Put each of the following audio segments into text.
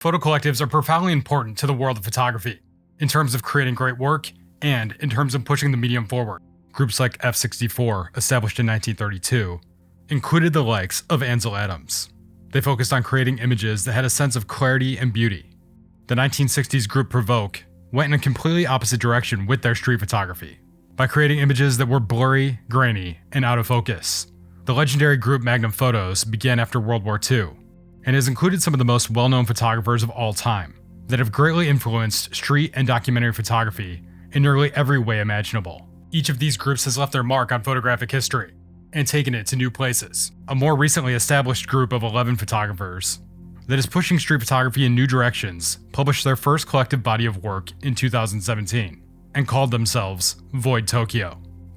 Photo collectives are profoundly important to the world of photography, in terms of creating great work and in terms of pushing the medium forward. Groups like F64, established in 1932, included the likes of Ansel Adams. They focused on creating images that had a sense of clarity and beauty. The 1960s group Provoke went in a completely opposite direction with their street photography, by creating images that were blurry, grainy, and out of focus. The legendary group Magnum Photos began after World War II, and has included some of the most well-known photographers of all time that have greatly influenced street and documentary photography in nearly every way imaginable. Each of these groups has left their mark on photographic history and taken it to new places. A more recently established group of 11 photographers that is pushing street photography in new directions published their first collective body of work in 2017 and called themselves VoidTokyo.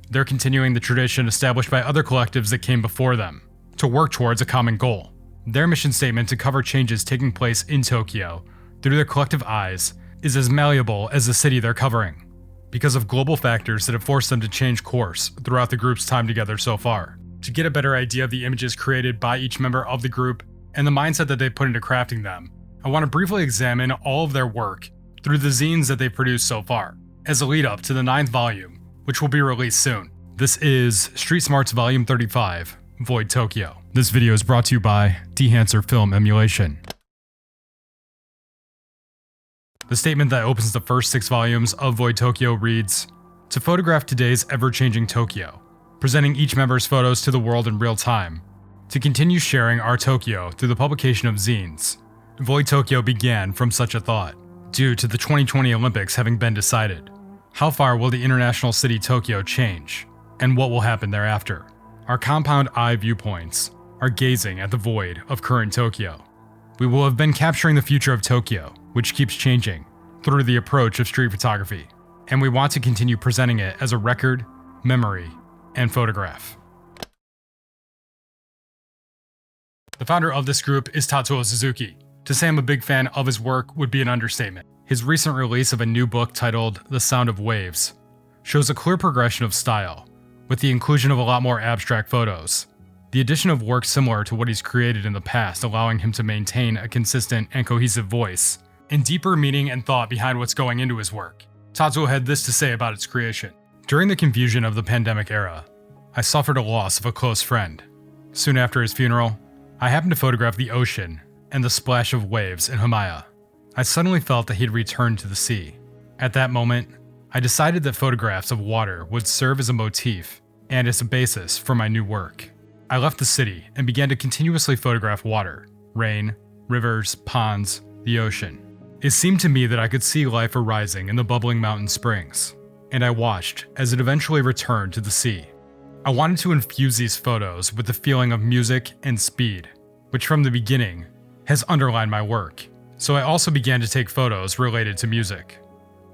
They're continuing the tradition established by other collectives that came before them to work towards a common goal. Their mission statement to cover changes taking place in Tokyo through their collective eyes is as malleable as the city they're covering, because of global factors that have forced them to change course throughout the group's time together so far. To get a better idea of the images created by each member of the group and the mindset that they put into crafting them, I want to briefly examine all of their work through the zines that they've produced so far, as a lead up to the 9th volume, which will be released soon. This is Street Smarts Volume 35, VoidTokyo. This video is brought to you by Dehancer Film Emulation. The statement that opens the first 6 volumes of VoidTokyo reads, "To photograph today's ever-changing Tokyo, presenting each member's photos to the world in real time, to continue sharing our Tokyo through the publication of zines." VoidTokyo began from such a thought, due to the 2020 Olympics having been decided. How far will the international city Tokyo change, and what will happen thereafter? Our compound eye viewpoints are gazing at the void of current Tokyo. We will have been capturing the future of Tokyo, which keeps changing, through the approach of street photography, and we want to continue presenting it as a record, memory, and photograph. The founder of this group is Tatsuo Suzuki. To say I'm a big fan of his work would be an understatement. His recent release of a new book titled The Sound of Waves shows a clear progression of style, with the inclusion of a lot more abstract photos. The addition of work similar to what he's created in the past, allowing him to maintain a consistent and cohesive voice, and deeper meaning and thought behind what's going into his work. Tatsuo had this to say about its creation. "During the confusion of the pandemic era, I suffered a loss of a close friend. Soon after his funeral, I happened to photograph the ocean and the splash of waves in Hamaya. I suddenly felt that he had returned to the sea. At that moment, I decided that photographs of water would serve as a motif and as a basis for my new work. I left the city and began to continuously photograph water, rain, rivers, ponds, the ocean. It seemed to me that I could see life arising in the bubbling mountain springs, and I watched as it eventually returned to the sea. I wanted to infuse these photos with the feeling of music and speed, which from the beginning has underlined my work. So I also began to take photos related to music.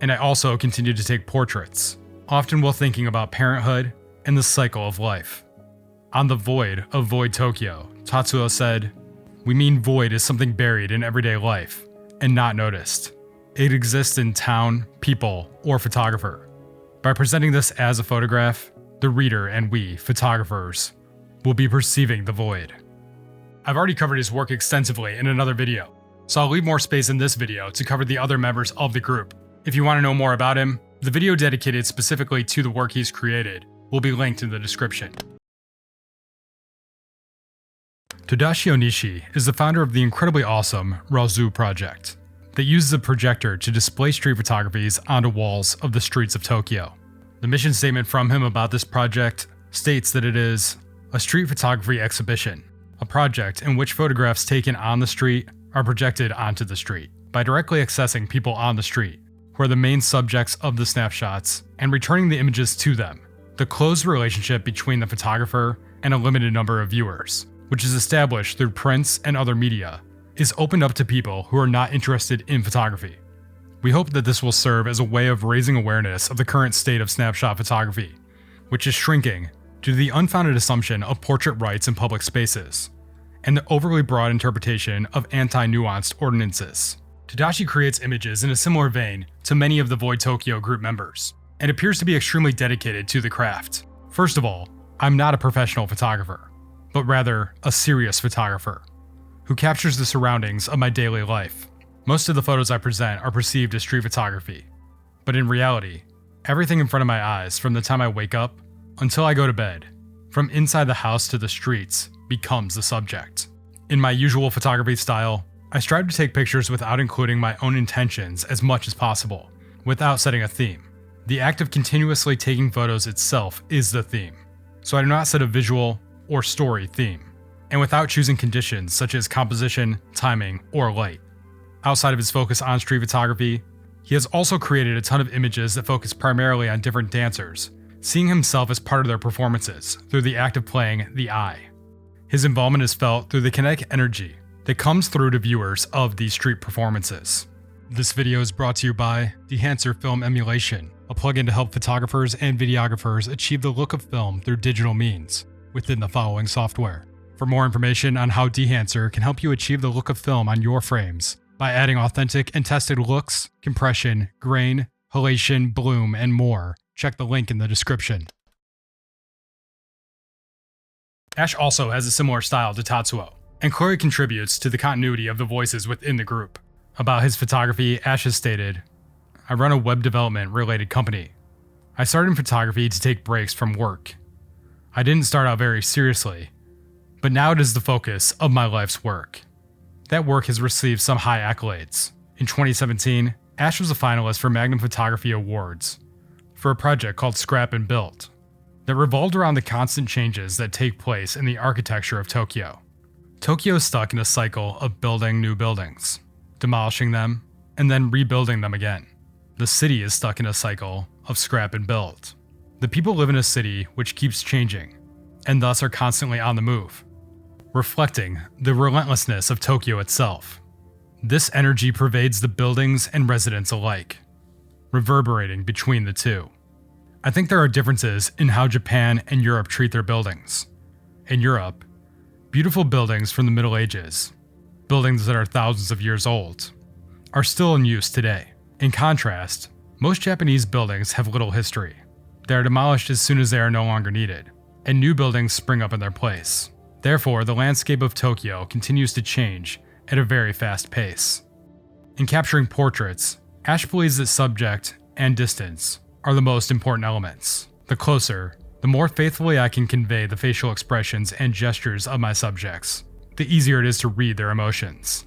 And I also continued to take portraits, often while thinking about parenthood and the cycle of life." On the void of VoidTokyo, Tatsuo said, "We mean void is something buried in everyday life and not noticed. It exists in town, people, or photographer. By presenting this as a photograph, the reader and we, photographers, will be perceiving the void." I've already covered his work extensively in another video, so I'll leave more space in this video to cover the other members of the group. If you want to know more about him, the video dedicated specifically to the work he's created will be linked in the description. Tadashi Onishi is the founder of the incredibly awesome Raozu project that uses a projector to display street photographies onto walls of the streets of Tokyo. The mission statement from him about this project states that it is a street photography exhibition, a project in which photographs taken on the street are projected onto the street. By directly accessing people on the street, who are the main subjects of the snapshots, and returning the images to them, the close relationship between the photographer and a limited number of viewers, which is established through prints and other media, is opened up to people who are not interested in photography. We hope that this will serve as a way of raising awareness of the current state of snapshot photography, which is shrinking due to the unfounded assumption of portrait rights in public spaces, and the overly broad interpretation of anti-nuanced ordinances. Tadashi creates images in a similar vein to many of the VoidTokyo group members, and appears to be extremely dedicated to the craft. First of all, I'm not a professional photographer, but rather a serious photographer, who captures the surroundings of my daily life. Most of the photos I present are perceived as street photography, but in reality, everything in front of my eyes from the time I wake up until I go to bed, from inside the house to the streets, becomes the subject. In my usual photography style, I strive to take pictures without including my own intentions as much as possible, without setting a theme. The act of continuously taking photos itself is the theme, so I do not set a visual or story theme, and without choosing conditions such as composition, timing, or light. Outside of his focus on street photography, he has also created a ton of images that focus primarily on different dancers, seeing himself as part of their performances through the act of playing the I. His involvement is felt through the kinetic energy that comes through to viewers of these street performances. This video is brought to you by Dehancer Film Emulation, a plugin to help photographers and videographers achieve the look of film through digital means within the following software. For more information on how Dehancer can help you achieve the look of film on your frames by adding authentic and tested looks, compression, grain, halation, bloom, and more, check the link in the description. Ash also has a similar style to Tatsuo, and clearly contributes to the continuity of the voices within the group. About his photography, Ash has stated, "I run a web development related company. I started in photography to take breaks from work. I didn't start out very seriously, but now it is the focus of my life's work." That work has received some high accolades. In 2017, Ash was a finalist for Magnum Photography Awards for a project called Scrap and Built that revolved around the constant changes that take place in the architecture of Tokyo. Tokyo is stuck in a cycle of building new buildings, demolishing them, and then rebuilding them again. The city is stuck in a cycle of scrap and build. The people live in a city which keeps changing, and thus are constantly on the move, reflecting the relentlessness of Tokyo itself. This energy pervades the buildings and residents alike, reverberating between the two. I think there are differences in how Japan and Europe treat their buildings. In Europe, beautiful buildings from the Middle Ages, buildings that are thousands of years old, are still in use today. In contrast, most Japanese buildings have little history. They are demolished as soon as they are no longer needed, and new buildings spring up in their place. Therefore, the landscape of Tokyo continues to change at a very fast pace. In capturing portraits, Ash believes that subject and distance are the most important elements. The closer, the more faithfully I can convey the facial expressions and gestures of my subjects, the easier it is to read their emotions.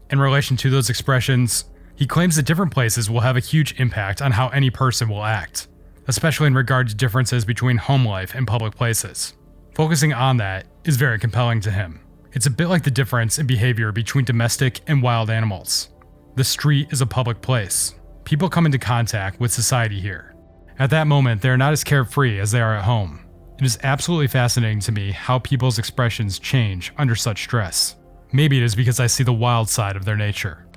In relation to those expressions, he claims that different places will have a huge impact on how any person will act, especially in regard to differences between home life and public places. Focusing on that is very compelling to him. It's a bit like the difference in behavior between domestic and wild animals. The street is a public place. People come into contact with society here. At that moment, they are not as carefree as they are at home. It is absolutely fascinating to me how people's expressions change under such stress. Maybe it is because I see the wild side of their nature.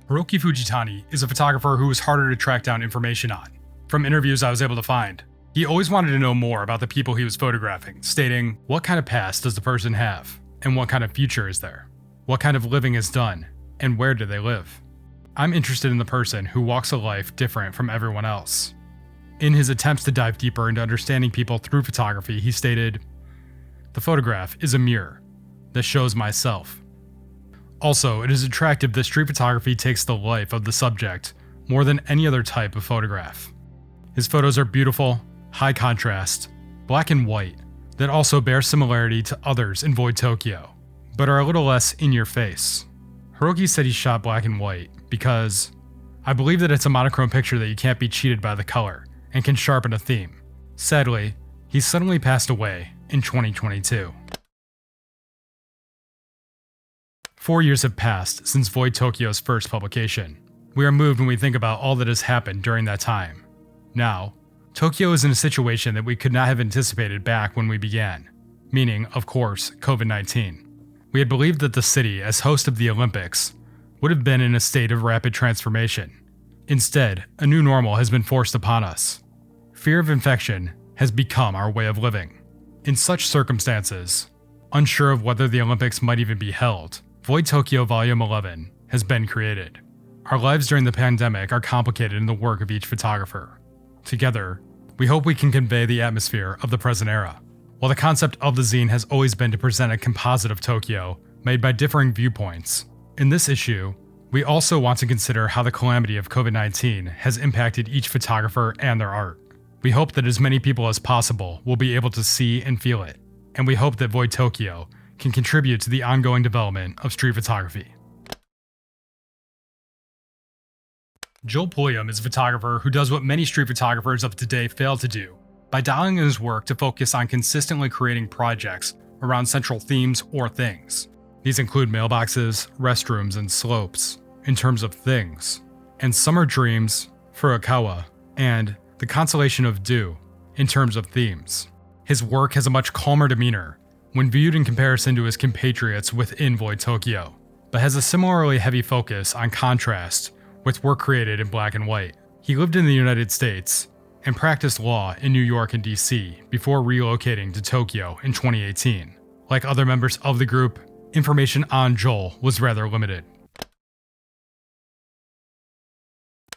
Hiroki Fujitani is a photographer who is harder to track down information on. From interviews I was able to find, he always wanted to know more about the people he was photographing, stating, what kind of past does the person have? And what kind of future is there? What kind of living is done? And where do they live? I'm interested in the person who walks a life different from everyone else. In his attempts to dive deeper into understanding people through photography, he stated, "The photograph is a mirror that shows myself." Also, it is attractive that street photography takes the life of the subject more than any other type of photograph. His photos are beautiful, high contrast, black and white, that also bear similarity to others in VoidTokyo, but are a little less in your face. Hiroki said he shot black and white because, "I believe that it's a monochrome picture that you can't be cheated by the color and can sharpen a theme." Sadly, he suddenly passed away in 2022. 4 years have passed since VoidTokyo's first publication. We are moved when we think about all that has happened during that time. Now, Tokyo is in a situation that we could not have anticipated back when we began, meaning, of course, COVID-19. We had believed that the city, as host of the Olympics, would have been in a state of rapid transformation. Instead, a new normal has been forced upon us. Fear of infection has become our way of living. In such circumstances, unsure of whether the Olympics might even be held, VoidTokyo Volume 11 has been created. Our lives during the pandemic are complicated in the work of each photographer. Together, we hope we can convey the atmosphere of the present era. While the concept of the zine has always been to present a composite of Tokyo, made by differing viewpoints. In this issue, we also want to consider how the calamity of COVID-19 has impacted each photographer and their art. We hope that as many people as possible will be able to see and feel it, and we hope that VoidTokyo can contribute to the ongoing development of street photography. Joel Pulliam is a photographer who does what many street photographers of today fail to do, by dialing in his work to focus on consistently creating projects around central themes or things. These include mailboxes, restrooms, and slopes, in terms of things, and summer dreams, Furukawa, and the constellation of dew, in terms of themes. His work has a much calmer demeanor when viewed in comparison to his compatriots within VoidTokyo, but has a similarly heavy focus on contrast with work created in black and white. He lived in the United States and practiced law in New York and DC before relocating to Tokyo in 2018. Like other members of the group, information on Joel was rather limited.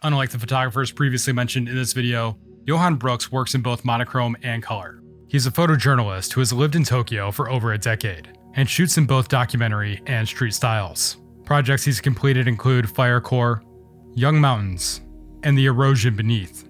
Unlike the photographers previously mentioned in this video, Johan Brooks works in both monochrome and color. He's a photojournalist who has lived in Tokyo for over a decade, and shoots in both documentary and street styles. Projects he's completed include Firecore, Young Mountains, and The Erosion Beneath.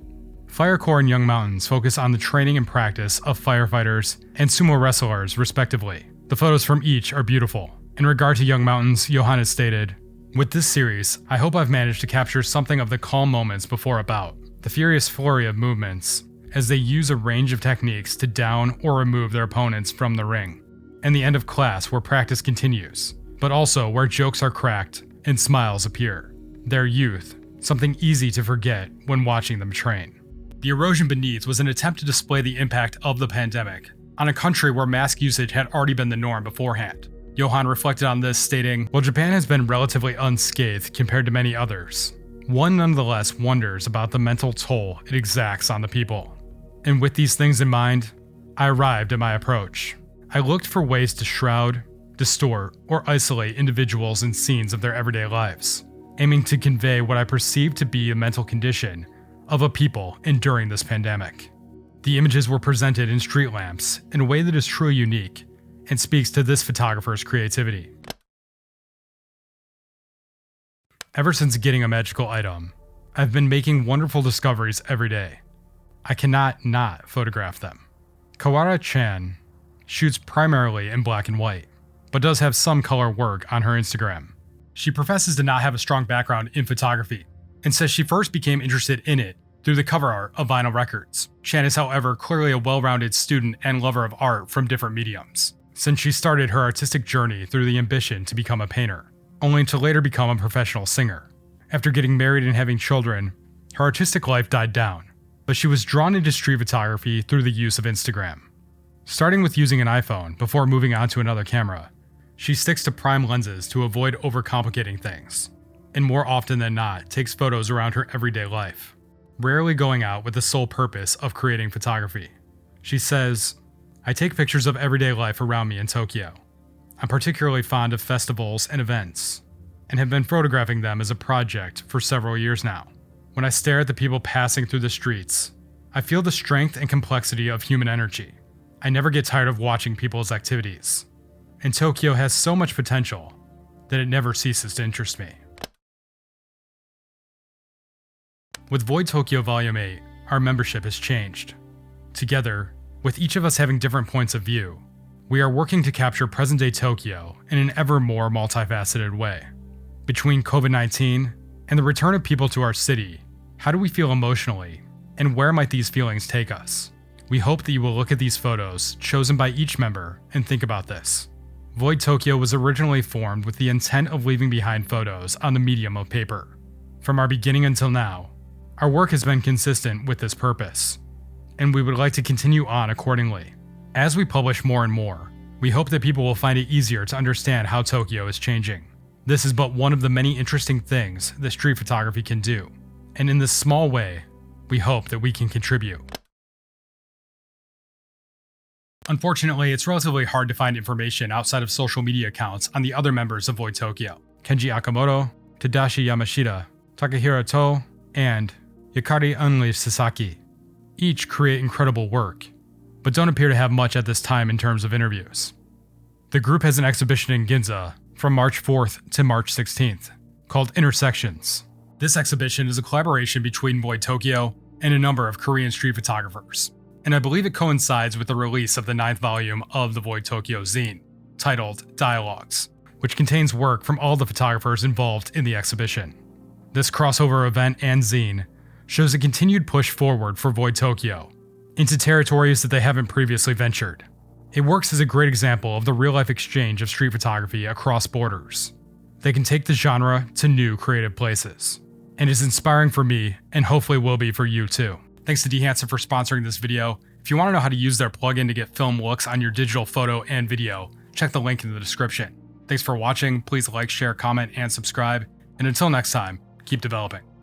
Firecore and Young Mountains focus on the training and practice of firefighters and sumo wrestlers, respectively. The photos from each are beautiful. In regard to Young Mountains, Johan has stated, "With this series, I hope I've managed to capture something of the calm moments before a bout, the furious flurry of movements, as they use a range of techniques to down or remove their opponents from the ring, and the end of class where practice continues, but also where jokes are cracked and smiles appear. Their youth, something easy to forget when watching them train." The Erosion Beneath was an attempt to display the impact of the pandemic on a country where mask usage had already been the norm beforehand. Johan reflected on this, stating, "While Japan has been relatively unscathed compared to many others, one nonetheless wonders about the mental toll it exacts on the people. And with these things in mind, I arrived at my approach. I looked for ways to shroud, distort, or isolate individuals and scenes of their everyday lives, aiming to convey what I perceived to be a mental condition of a people enduring this pandemic. The images were presented in street lamps in a way that is truly unique and speaks to this photographer's creativity. Ever since getting a magical item, I've been making wonderful discoveries every day. I cannot not photograph them." Kawara Chan shoots primarily in black and white, but does have some color work on her Instagram. She professes to not have a strong background in photography, and says she first became interested in it through the cover art of vinyl records. Chan is, however, clearly a well-rounded student and lover of art from different mediums, since she started her artistic journey through the ambition to become a painter, only to later become a professional singer. After getting married and having children, her artistic life died down, but she was drawn into street photography through the use of Instagram. Starting with using an iPhone before moving on to another camera, she sticks to prime lenses to avoid overcomplicating things, and more often than not takes photos around her everyday life, rarely going out with the sole purpose of creating photography. She says, "I take pictures of everyday life around me in Tokyo. I'm particularly fond of festivals and events, and have been photographing them as a project for several years now. When I stare at the people passing through the streets, I feel the strength and complexity of human energy. I never get tired of watching people's activities, and Tokyo has so much potential that it never ceases to interest me." With VoidTokyo Volume 8, our membership has changed. Together, with each of us having different points of view, we are working to capture present-day Tokyo in an ever more multifaceted way. Between COVID-19 and the return of people to our city, how do we feel emotionally, and where might these feelings take us? We hope that you will look at these photos chosen by each member and think about this. VoidTokyo was originally formed with the intent of leaving behind photos on the medium of paper. From our beginning until now, our work has been consistent with this purpose, and we would like to continue on accordingly. As we publish more and more, we hope that people will find it easier to understand how Tokyo is changing. This is but one of the many interesting things that street photography can do, and in this small way, we hope that we can contribute. Unfortunately, it's relatively hard to find information outside of social media accounts on the other members of VoidTokyo: Kenji Akamoto, Tadashi Yamashita, Takahiro To, and Yukari Unli Sasaki. Each create incredible work, but don't appear to have much at this time in terms of interviews. The group has an exhibition in Ginza from March 4th to March 16th, called Intersections. This exhibition is a collaboration between VoidTokyo and a number of Korean street photographers, and I believe it coincides with the release of the 9th volume of the VoidTokyo zine, titled Dialogues, which contains work from all the photographers involved in the exhibition. This crossover event and zine shows a continued push forward for VoidTokyo into territories that they haven't previously ventured. It works as a great example of the real-life exchange of street photography across borders. They can take the genre to new creative places, and is inspiring for me and hopefully will be for you too. Thanks to Dehancer for sponsoring this video. If you want to know how to use their plugin to get film looks on your digital photo and video, check the link in the description. Thanks for watching, please like, share, comment, and subscribe, and until next time, keep developing.